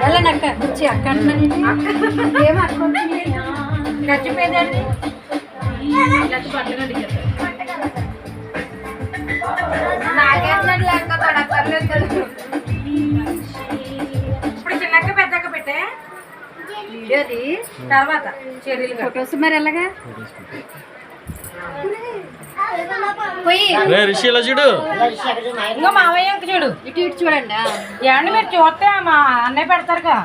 వెళ్ళండి అక్క వచ్చి అక్క ఏమో అక్క గచ్చిపోయిందండి ఇప్పుడు చిన్నక్క పెద్దక్క పెట్టే వీడియోది తర్వాత చెర్రీలు ఫొటోస్ మరి ఎలాగా రిషి ఇలా చూడు ఇంకా మామయ్య చూడు ఇటు ఇటు చూడండి ఏమండి మీరు చూస్తే మా అన్నయ్య పెడతారుగా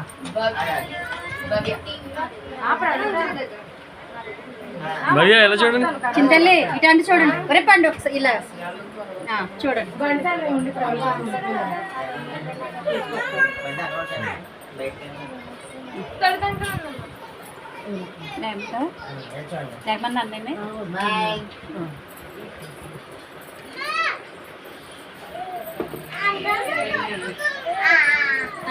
భయ్యా ఎలా చూడండి చింతల్లి ఇటు చూడండి ఒరే పండు ఒకసారి ఇలా చూడండి లేకమన్నా అన్నయ్య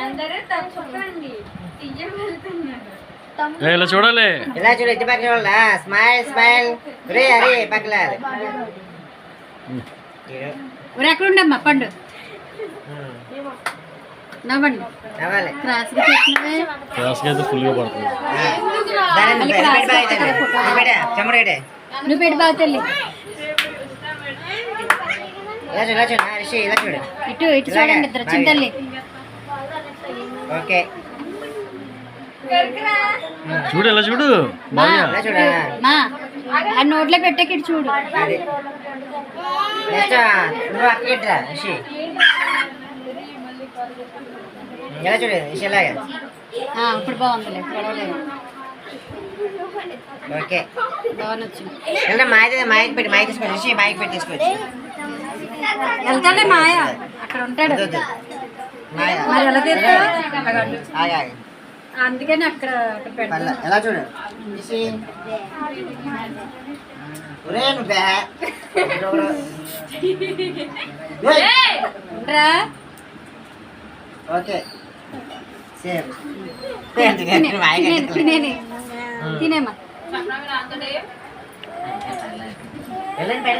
అందరూ తప్పండి తీయ వెళ్తున్నారు ఇలా చూడాలి ఇలా చూడు ఇటు పక్కన చూడాలా స్మైల్ స్మైల్ రే అరే పక్కల ఒరే అక్కడ ఉండమ్మా పండు నవ్వండి నవ్వాలి క్రాస్గా పెట్టినవే క్లాస్కి అయితే ఫుల్గా పడుతుంది చెమ్మడే నువ్వు పెట్టి బాగా తెల్లి ఇలా చూడు రిషి ఇలా చూడు ఇటు ఇటు చూడండి ఇద్దరు చింతల్లి ఓకే చూడు ఎలా చూడు భయ్యా ఇలా చూడా మా ఆ నోట్లో పెట్టాక ఇటు చూడు అది నెక్స్ట్ నువ్వు అక్క ఇట్రా రిషి ఇలా చూడు రిషి ఇలాగా ఇప్పుడు బాగుందిలే గొడవలేదు ఓకే బాగా నచ్చింది అంటే మాయకి పెట్టి మాయ తీసుకోవచ్చు రిషి మాయకి పెట్టి తీసుకోవచ్చు వెళ్తానే మాయ అక్కడ ఉంటాడు మాయ మరి ఎలా తీస్తా ఆగా అందుకని అక్కడ అక్కడ పెడతా ఎలా చూడు రిషి ఒరే నువ్వు రా ఓకే సేమ్ తినేమా వెళ్ళండి